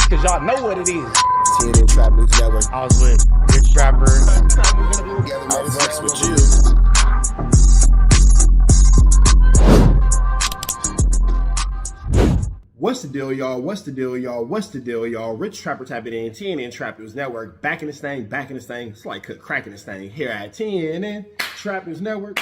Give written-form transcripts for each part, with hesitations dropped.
cause y'all know what it is. TNN Trap News Network. I was with Rich Trapper. Networx with you. What's the deal, y'all? What's the deal, y'all? What's the deal, y'all? Rich Trapper tapping in, TNN Trap News Network. Back in this thing, back in this thing. It's like cracking this thing here at TNN Trap News Network.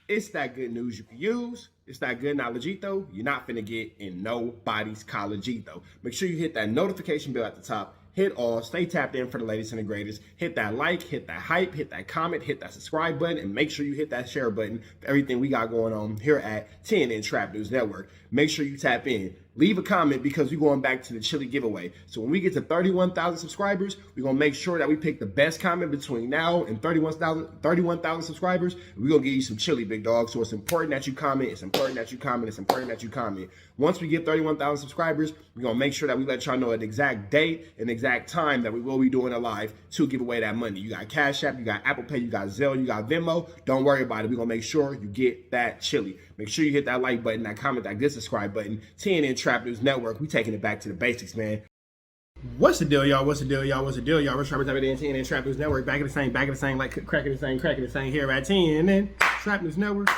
It's that good news you can use. It's that good knowledge-ito you're not finna get in nobody's college-ito. Make sure you hit that notification bell at the top. Hit all, stay tapped in for the latest and the greatest. Hit that like, hit that hype, hit that comment, hit that subscribe button, and make sure you hit that share button for everything we got going on here at TNN Trap News Network. Make sure you tap in. Leave a comment because we're going back to the chili giveaway. So when we get to 31,000 subscribers, we're going to make sure that we pick the best comment between now and 31,000 subscribers. We're going to give you some chili, big dog. So it's important that you comment. It's important that you comment. It's important that you comment. Once we get 31,000 subscribers, we're going to make sure that we let y'all know an exact date and exact time that we will be doing a live to give away that money. You got Cash App, you got Apple Pay, you got Zelle, you got Venmo. Don't worry about it. We're going to make sure you get that chili. Make sure you hit that like button, that comment, that good subscribe button. TNN Trap News Network. We taking it back to the basics, man. What's the deal, y'all? What's the deal, y'all? What's the deal, y'all? Rich Trapper tapping in, TNN Trap News Network. Back in the same, like cracking the same here at TNN Trap News Network.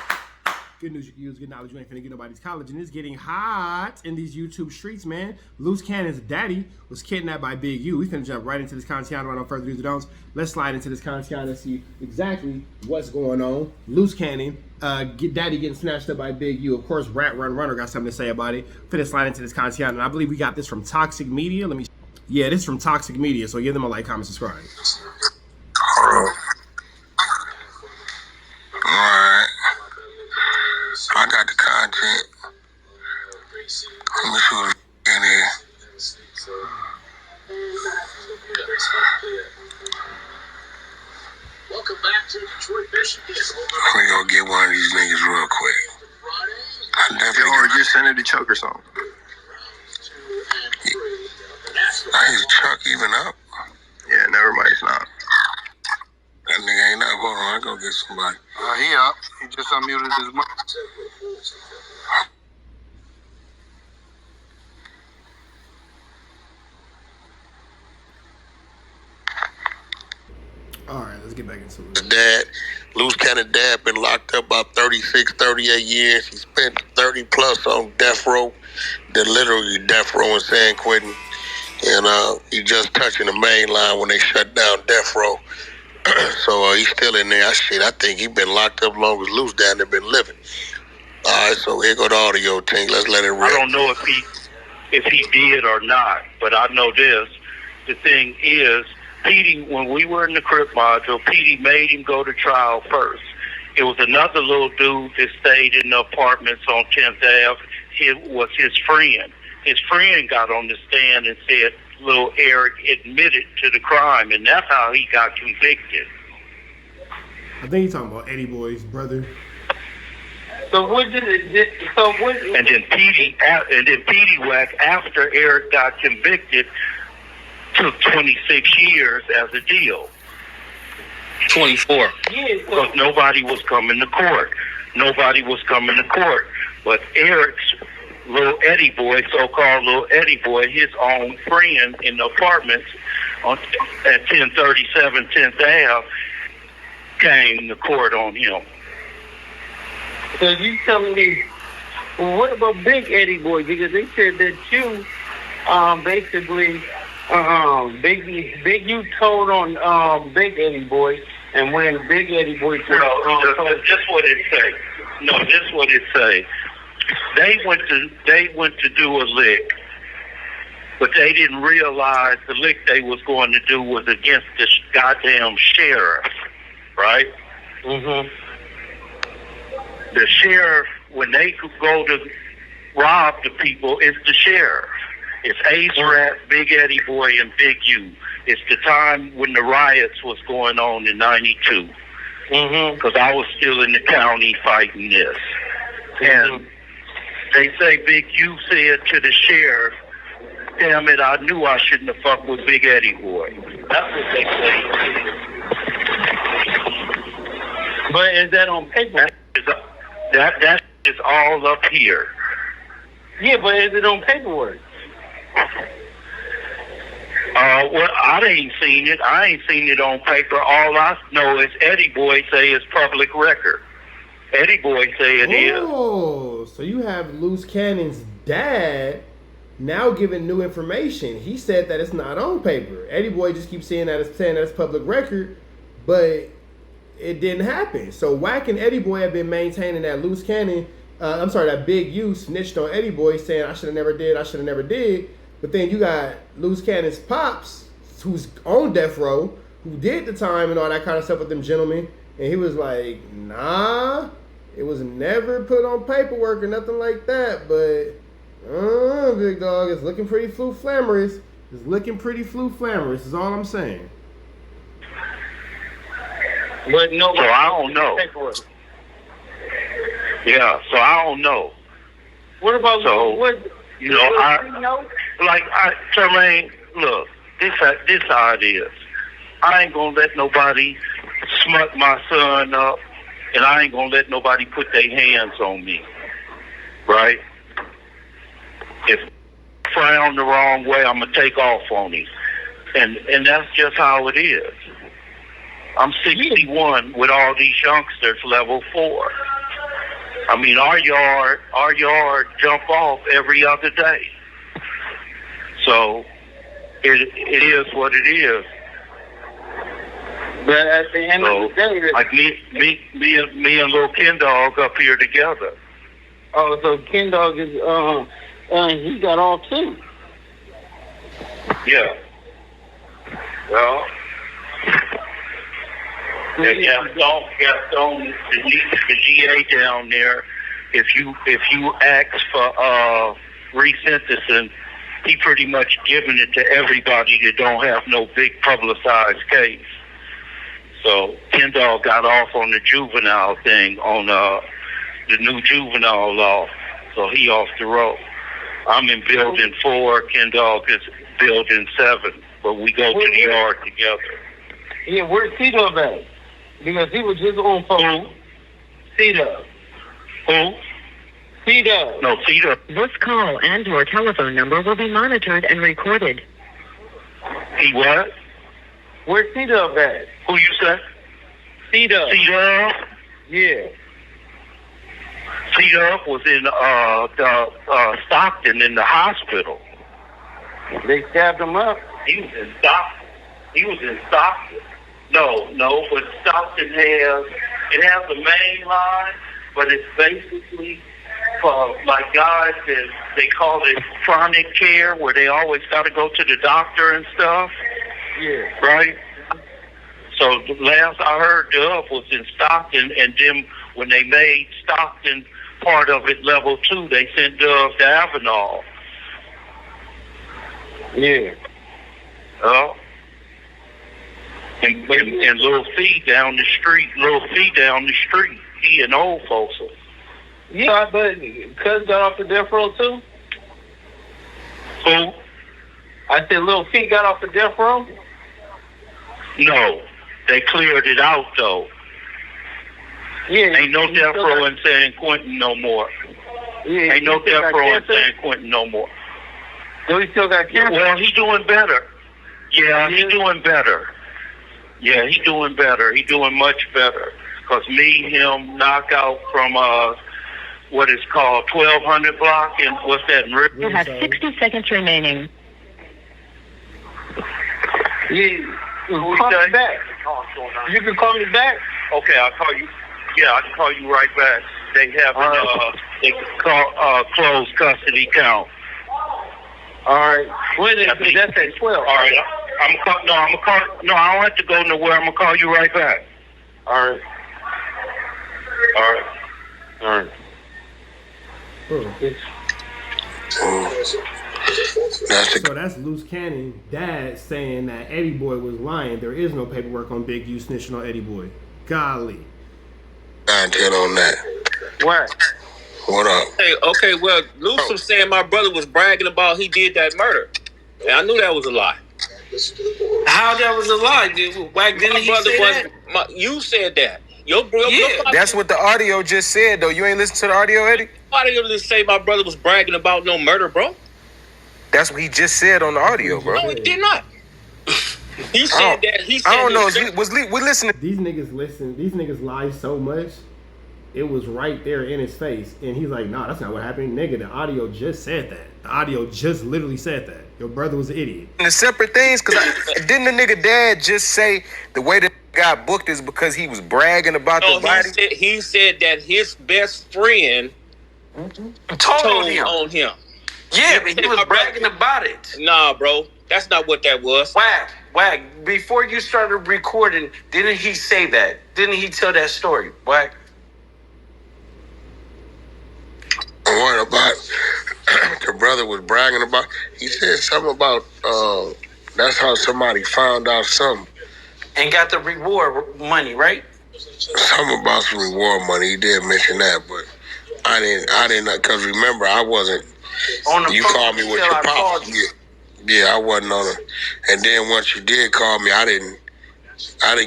Good news you can use, good knowledge you ain't finna get nobody's college, and it's getting hot in these YouTube streets, man. Loose Cannon's daddy was kidnapped by Big U. We finna jump right into this content without no further do's or don'ts. Let's slide into this content and see exactly what's going on. Loose Cannon, daddy getting snatched up by Big U. Of course, Rat Run Runner got something to say about it. Finna slide into this content, and I believe we got this from Toxic Media. Yeah, this is from Toxic Media, so give them a like, comment, subscribe. Alright. I got the content. Let me see what's in here. Welcome back to Detroit, Michigan. Let me go get one of these niggas real quick. I definitely or just send it to Chuck or something. Is Chuck even up? Yeah, never mind, it's not. That nigga ain't up. Hold on, I go get somebody. He up. He just unmuted his mic. All right, let's get back into it. His dad, Loose Cannon dad, been locked up about 36, 38 years. He spent 30 plus on death row. They're literally death row in San Quentin. And he just touching the main line when they shut down death row. So he's still in there. I think he been locked up long as Loose down there been living. All right, so here go the audio thing. Let's let it rip. I don't know if he did or not, but I know this. The thing is, Petey, when we were in the Crip module, Petey made him go to trial first. It was another little dude that stayed in the apartments on 10th Ave. It was his friend. His friend got on the stand and said little Eric admitted to the crime, and that's how he got convicted. I think he's talking about Eddie Boy's brother. So what did it? So what? And then Petey Wack, after Eric got convicted, took 26 years as a deal. 24. Yeah, because nobody was coming to court. But Eric's little Eddie Boy, so-called little Eddie Boy, his own friend in the apartments at 1037 10th Ave, came to court on him. So you telling me, well, what about Big Eddie Boy? Because they said that you, basically, Big you told on Big Eddie Boy, and when Big Eddie Boy told this what it say. No, this what it say. They went to do a lick, but they didn't realize the lick they was going to do was against this goddamn sheriff, right? Mm-hmm. The sheriff, when they could go to rob the people, it's the sheriff. It's Ace Rat, Big Eddie Boy, and Big U. It's the time when the riots was going on in 92. Because I was still in the county fighting this. And they say Big U said to the sheriff, damn it, I knew I shouldn't have fucked with Big Eddie Boy. That's what they say. But is that on paper? That is all up here. Yeah, but is it on paperwork? Well, I ain't seen it. I ain't seen it on paper. All I know is Eddie Boy say it's public record. Eddie Boy say it is. Oh, so you have Loose Cannon's dad now giving new information. He said that it's not on paper. Eddie Boy just keeps saying that it's public record, but it didn't happen. So WACK and Eddie Boy have been maintaining that Loose Cannon, that Big U snitched on Eddie Boy, saying I should have never did. But then you got Loose Cannon's pops, who's on death row, who did the time and all that kind of stuff with them gentlemen, and he was like, nah, it was never put on paperwork or nothing like that. But big dog, it's looking pretty flamorous. Is all I'm saying. But no, So I don't know. Yeah, so I don't know. What about Tremaine, look, this how it is. I ain't gonna let nobody smut my son up, and I ain't gonna let nobody put their hands on me. Right? If I frown the wrong way, I'm gonna take off on him. And that's just how it is. I'm 61 with all these youngsters level 4. I mean, our yard jump off every other day. So it is what it is. But at the end of the day, like me and little Ken Dog up here together. Oh, so Ken Dog is he got off too. Yeah. Well. And Gaston, the GA down there, if you ask for resentencing, he pretty much giving it to everybody that don't have no big publicized case. So Ken Dog got off on the juvenile thing on the new juvenile law, so he off the road. I'm in building 4, Ken Dog is building 7, but we go to the yard together. Yeah, where's T-Dub at? Because he was just on phone. T-Dub. Who? T-Dub. No, T-Dub. This call and your telephone number will be monitored and recorded. He what? Where's T-Dub at? Who you say? T-Dub. T-Dub? Yeah. T-Dub was in Stockton in the hospital. They stabbed him up? He was in Stockton. No, but Stockton has a main line, but it's basically for like guys that they call it chronic care, where they always got to go to the doctor and stuff. Yeah. Right? So the last I heard, Dub was in Stockton, and then when they made Stockton part of it level 2, they sent Dub to Avenal. Yeah. And Little Fee down the street. He an old folks. Yeah, but Cuz got off the death row too? Who? I said Little Fee got off the death row? No. They cleared it out though. Yeah. Ain't no death row in San Quentin no more. Yeah. Ain't no death row in San Quentin no more. No, he still got cancer. Well, he doing better. Yeah, he doing better. Yeah, he doing better. He doing much better. Because him knock out from what is called 1200 block, and what's that? You have 60 seconds remaining. Yeah, call me back. You can call me back. Okay, I'll call you. Yeah, I can call you right back. They have they call closed custody count. All right. When is that's at 12. All right. I'm gonna call. No, I don't have to go nowhere. I'm gonna call you right back. All right. So that's Loose Cannon dad saying that Eddie Boy was lying. There is no paperwork on Big U snitching on Eddie Boy. Golly. 9-10 on that. What? What up? Hey, okay, well, Luce was saying my brother was bragging about he did that murder. And I knew that was a lie. How that was a lie, dude? Whack, didn't he say that? You said that. Your brother. Yeah. That's what the audio just said, though. You ain't listen to the audio, Eddie? Why do you just say my brother was bragging about no murder, bro? That's what he just said on the audio, bro. No, he did not. He said that. He said I don't know. we listening. These niggas lie so much. It was right there in his face, and he's like, "Nah, that's not what happened, nigga. The audio just said that. The audio just literally said that. Your brother was an idiot." The separate things, because didn't the nigga dad just say the way that got booked is because he was bragging about the body? He said that his best friend told on him. Yeah, but he was bragging about it. Nah, bro. That's not what that was. Wack, before you started recording, didn't he say that? Didn't he tell that story? Wack? What about the brother was bragging about? He said something about that's how somebody found out something. And got the reward money, right? Something about some reward money. He did mention that, but I didn't, because remember, I wasn't on the you phone. Called me with your pops. Yeah, I wasn't on it. And then once you did call me, I didn't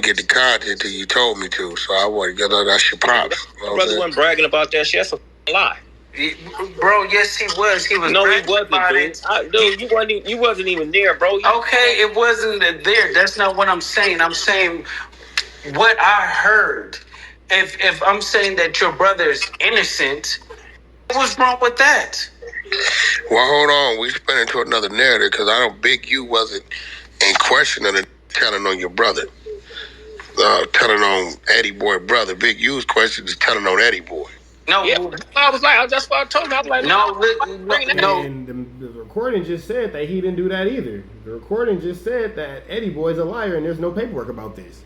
get the content until you told me to. So I wasn't, because that's your pops. My brother wasn't bragging about that shit. That's a lie. Bro, yes, he was. He was. No, he wasn't, dude. You wasn't even there, bro. Okay, it wasn't there. That's not what I'm saying. I'm saying what I heard. If I'm saying that your brother is innocent, what's wrong with that? Well, hold on. We spin into another narrative, because I know Big U wasn't in question of telling on your brother. Telling on Eddie Boy brother. Big U's question is telling on Eddie Boy. No, yeah, I was like, that's what I told him. I was like, no. And the recording just said that he didn't do that either. The recording just said that Eddie Boy's a liar and there's no paperwork about this.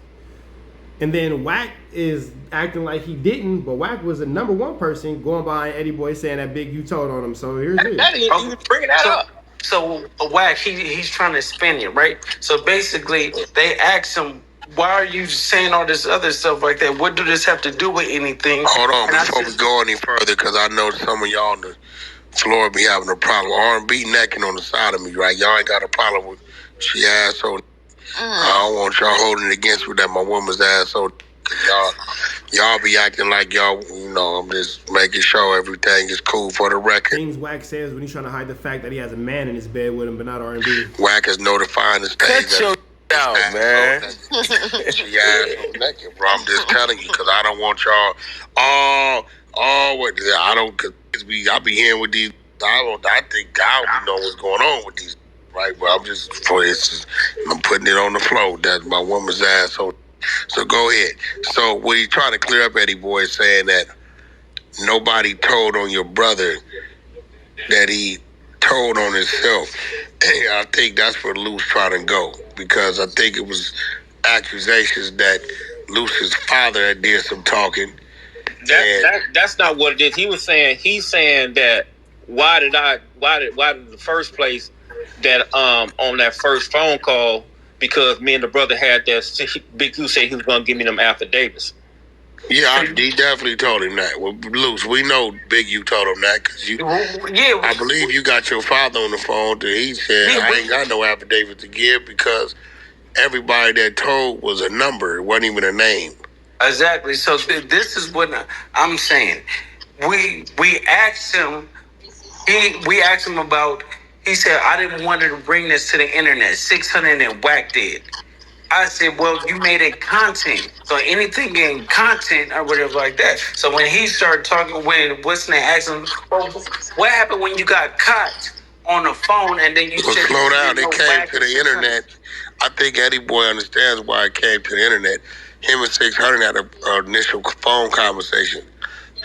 And then WACK is acting like he didn't, but WACK was the number one person going by Eddie Boy saying that Big U told on him. So here's it. He was bringing that up. So WACK, he's trying to spin it, right? So basically, they asked him, why are you saying all this other stuff like that? What do this have to do with anything? Hold on, before we go any further, because I know some of y'all on the floor be having a problem. R&B necking on the side of me, right? Y'all ain't got a problem with she asshole. I don't want y'all holding it against me that my woman's asshole. Y'all be acting like y'all, I'm just making sure everything is cool for the record. Things WACK says when he's trying to hide the fact that he has a man in his bed with him, but not R&B. WACK is notifying the stage. Cut your out, man. She asshole naked, bro. I'm just telling you, because I don't want y'all I be hearing with these. I think I don't know what's going on with these, right? But I'm putting it on the floor. That's my woman's asshole. So go ahead. So what you trying to clear up, Eddie Boy, is saying that nobody told on your brother, that he told on himself. And I think that's where Luce trying to go, because I think it was accusations that Luce's father had did some talking. That's not what it is. He's saying that why did the first place that on that first phone call, because me and the brother had that, Big U said he was going to give me them affidavits. Yeah, he definitely told him that. Well, Luce, we know Big U told him that, because I believe you got your father on the phone. He said, I ain't got no affidavit to give, because everybody that told was a number. It wasn't even a name. Exactly. So this is what I'm saying. We asked him. We asked him about. He said, I didn't want to bring this to the internet. 600 and WACK did. I said, well, you made it content. So anything in content or whatever like that. So when he started talking, what's name, asked him, well, what happened when you got caught on the phone and then you said, slow down. It came to the internet. I think Eddie Boy understands why it came to the internet. Him and 600 had an initial phone conversation.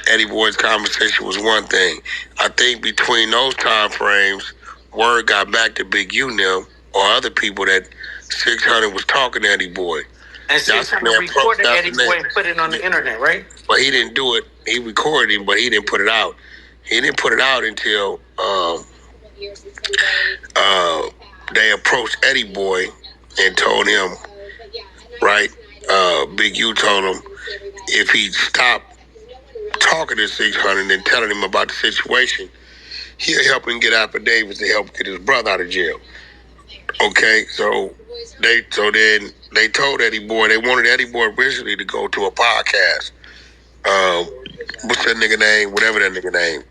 Eddie Boy's conversation was one thing. I think between those time frames, word got back to Big U now, or other people, that 600 was talking to Eddie Boy. And 600 recorded Eddie Boy and put it on the internet, right? But he didn't do it. He recorded him, but he didn't put it out. He didn't put it out until they approached Eddie Boy and told him, right? Big U told him if he stopped talking to 600 and telling him about the situation, he'll help him get affidavits to help get his brother out of jail. Okay, so then they told Eddie Boy, they wanted Eddie Boy originally to go to a podcast. What's that nigga name? Whatever that nigga name.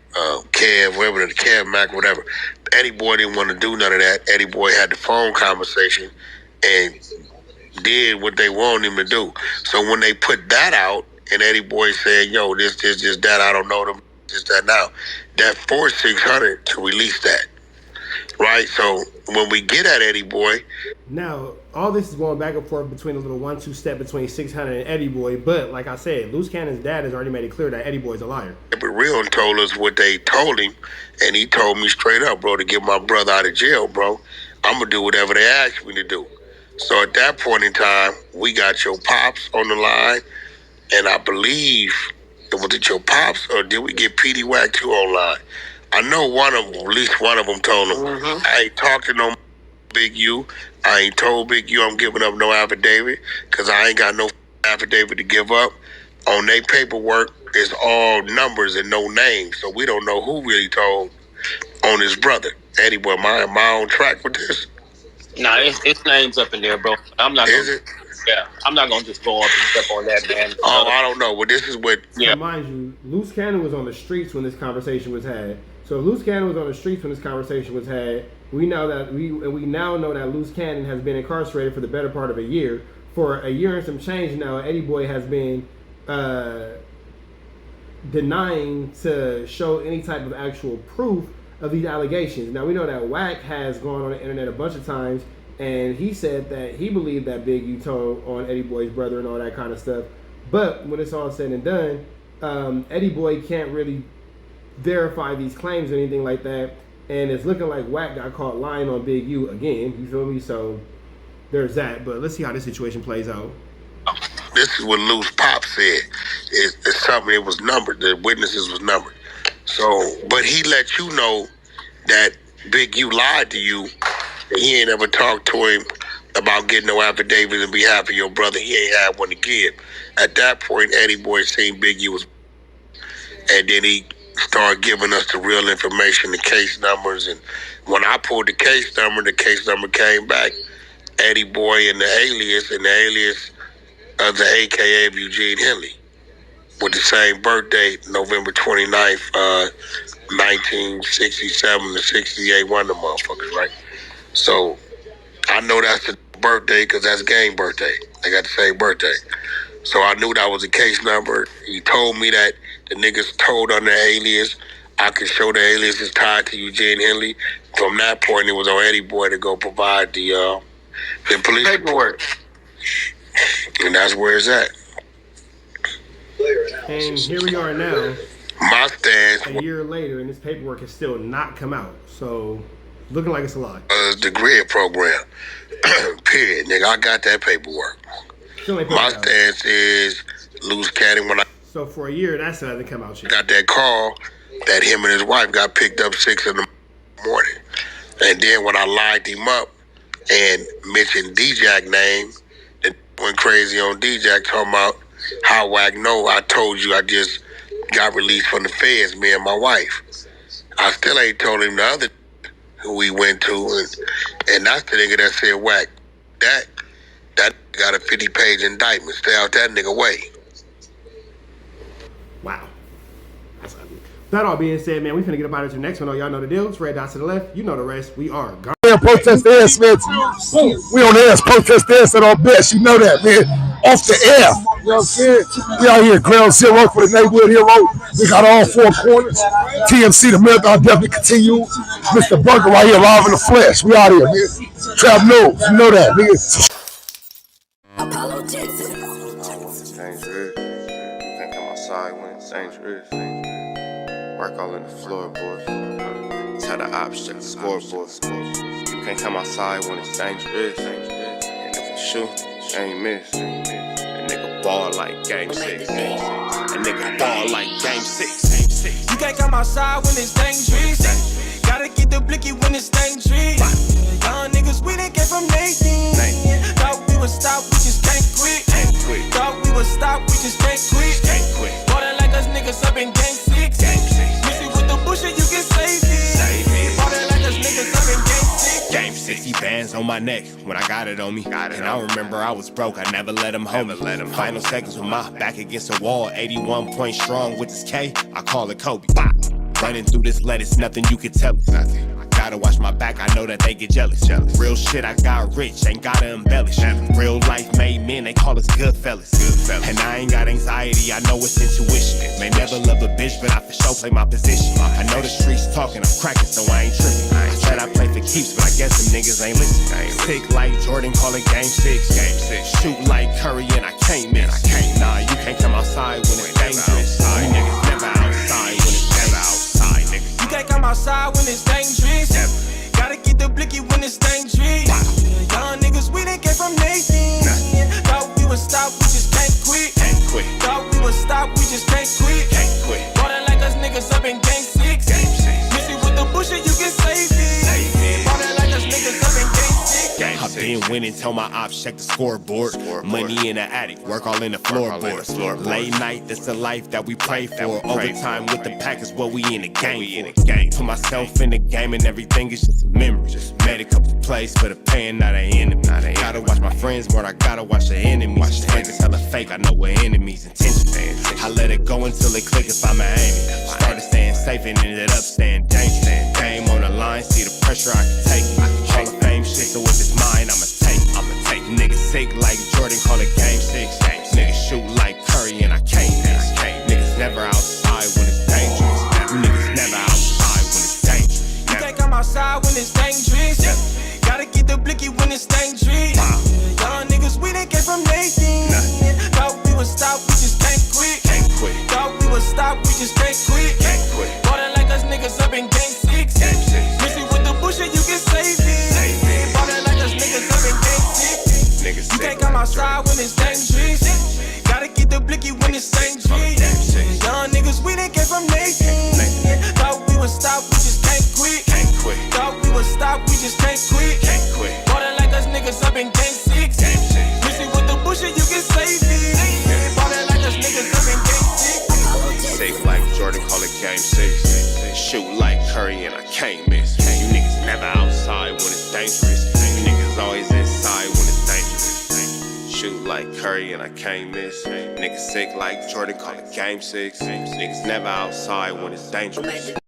Kev, whatever, Kev Mac, whatever. Eddie Boy didn't want to do none of that. Eddie Boy had the phone conversation and did what they want him to do. So when they put that out, and Eddie Boy said, "Yo, this, that, I don't know them, this, that, now," that forced 600 to release that, right? So when we get at Eddie Boy, now all this is going back and forth between a little 1-2 step between 600 and Eddie Boy, but like I said, Loose Cannon's dad has already made it clear that Eddie Boy's a liar. but Real told us what they told him, and he told me straight up, bro, to get my brother out of jail, bro, I'm gonna do whatever they ask me to do. So at that point in time, we got your pops on the line, and I believe, was it your pops, or did we get PD WACK2 online? I know one of them, at least one of them told him, I ain't talked to no Big U. I ain't told Big U I'm giving up no affidavit, because I ain't got no affidavit to give up. On their paperwork, it's all numbers and no names, so we don't know who really told on his brother. Eddie Boy, am I on track with this? Nah, it's names up in there, bro. I'm not. Is it? Yeah, I'm not gonna just go up and step on that, man. Oh, I don't know. Well, this is what. Yeah. So mind you, Loose Cannon was on the streets when this conversation was had. So if Loose Cannon was on the streets when this conversation was had, we now know that Loose Cannon has been incarcerated for the better part of a year. For a year and some change now, Eddie Boy has been denying to show any type of actual proof of these allegations. Now we know that WACK has gone on the internet a bunch of times, and he said that he believed that Big U told on Eddie Boy's brother and all that kind of stuff. But when it's all said and done, Eddie Boy can't really verify these claims or anything like that, and it's looking like WACK got caught lying on Big U again. You feel me? So there's that. But let's see how this situation plays out. This is what Loose Pop said. It's something, it was numbered. The witnesses was numbered. So, but he let you know that Big U lied to you, and he ain't ever talked to him about getting no affidavit on behalf of your brother. He ain't had one to give. At that point, Eddie Boy seen Big U was, and then he started giving us the real information, the case numbers. And when I pulled the case number came back. Eddie Boy and the alias of the AKA of Eugene Henley, with the same birthday, November 29th, 1967 to 68, one of the motherfuckers, right? So I know that's the birthday because that's Game birthday. They got the same birthday. So I knew that was the case number. He told me that the niggas told on the alias. I could show the alias is tied to Eugene Henley. From that point, it was on Eddie Boy to go provide the police paperwork. And that's where it's at. And here we are now, my stance, a year later, and this paperwork has still not come out. So, looking like it's a lie. The grid program. Period, nigga. I got that paperwork. My stance is Loose Cannon. So for a year, that still hasn't come out yet. Got that call that him and his wife got picked up 6 in the morning. And then when I lined him up and mentioned D-Jack name, and went crazy on D-Jack talking about how WACK know I told you I just got released from the feds, me and my wife. I still ain't told him the other who we went to, and that's the nigga that said WACK. That got a 50-page indictment. Stay out that nigga way. Wow. That all being said, man, we finna get up out of the next one. Oh, y'all know the deal. It's red dots to the left. You know the rest. We are gone. Protest the air, Smith. We on the air. Protest the air at our best. You know that, man. Off the air. You know what I'm saying? We out here, ground zero for the neighborhood hero. We got all 4 corners. TMC, the marathon definitely continue. Mr. Bunker right here, live in the flesh. We out here, man. Trap knows. You know that, nigga. Apollo Jackson. Dangerous. Think I'm outside when it's dangerous. Work all in the floorboards. Tell the ops check the scoreboard. You can't come outside when it's dangerous. And if you shoot, you ain't miss. A nigga ball like game 6. A nigga ball like game 6. You can't come outside when it's dangerous. Gotta get the blicky when it's dangerous. Young niggas, we done came from Nathan. Thought we would stop, we just can't quit. Thought we would stop, we just can't quit. Ballin' like us niggas up in game 6. Miss it with the bullshit, you can save it. Ballin' like us niggas up in game 6. Game 60 bands on my neck when I got it on me. And I remember I was broke, I never let him hold me. Final seconds with my back against the wall. 81 points strong with this K, I call it Kobe. Running through this lettuce, nothing you can tell me. Gotta watch my back, I know that they get jealous. Real shit, I got rich, ain't gotta embellish. Real life made men, they call us good fellas. And I ain't got anxiety, I know it's intuition. May never love a bitch, but I for sure play my position. I know the streets talking, I'm cracking, so I ain't tripping. I said I play for keeps, but I guess them niggas ain't listening. Sick like Jordan, call it game 6. Shoot like Curry, and I can't miss. Nah, you can't come outside when it's dangerous. You niggas never outside when it's outside, niggas. You can't come outside when it's dangerous. Gotta get the blicky when it's dangerous. Young niggas, we done came from Nathan. Thought we would stop, we just can't quit. Thought we would stop, we just can't quit. Ballin' like us niggas up in game 6. Miss it with the bullshit, you can save it. Ballin' like us niggas up in game 6. I've been winning, tell my ops check the scoreboard. Money in the attic, work all in the floorboards. Late night, that's the life that we pray for. Overtime with the pack is what we in the game for. Put myself in the game and everything is just a memory. Made a couple plays for the pain, not an enemy. Gotta watch my friends more, I gotta watch the enemies. Niggas hella fake, I know we're enemies' intentions. I let it go until it click if I'm aiming. Started staying safe and ended up staying dangerous. Game on the line, see the pressure I can take. Hall of Fame shit, so if it's mine, I'ma take. Niggas sick like Jordan, call it game 6. Niggas shoot like Curry and I can't miss. Niggas never outside when it's dangerous. Niggas never outside when it's dangerous. You can't come outside when it's dangerous. Gotta get the blicky when it's dangerous. Young niggas, we done came from Nathan. Thought we would stop, we just can't quit. Thought we would stop, we just can't quit. Ballin' like us niggas up in game 6. Miss it with the bullshit, you can save it. Ballin' like us niggas up in game 6. You can't come outside when it's dangerous. Gotta get the blicky when it's dangerous. Young niggas, we done came from Nathan. Thought we would stop, we just can't quit. Thought we would stop, we just can't quit. Ballin' like us niggas up in game 6. Miss it with the bullshit, you can save it. Ballin' like us niggas up in game 6. Sick like Jordan, call it game 6. Shoot like Curry and I can't miss. You niggas never outside when it's dangerous. You niggas always inside when it's dangerous. Shoot like Curry and I can't miss. Niggas sick like Jordan, call it game 6. Niggas never outside when it's dangerous.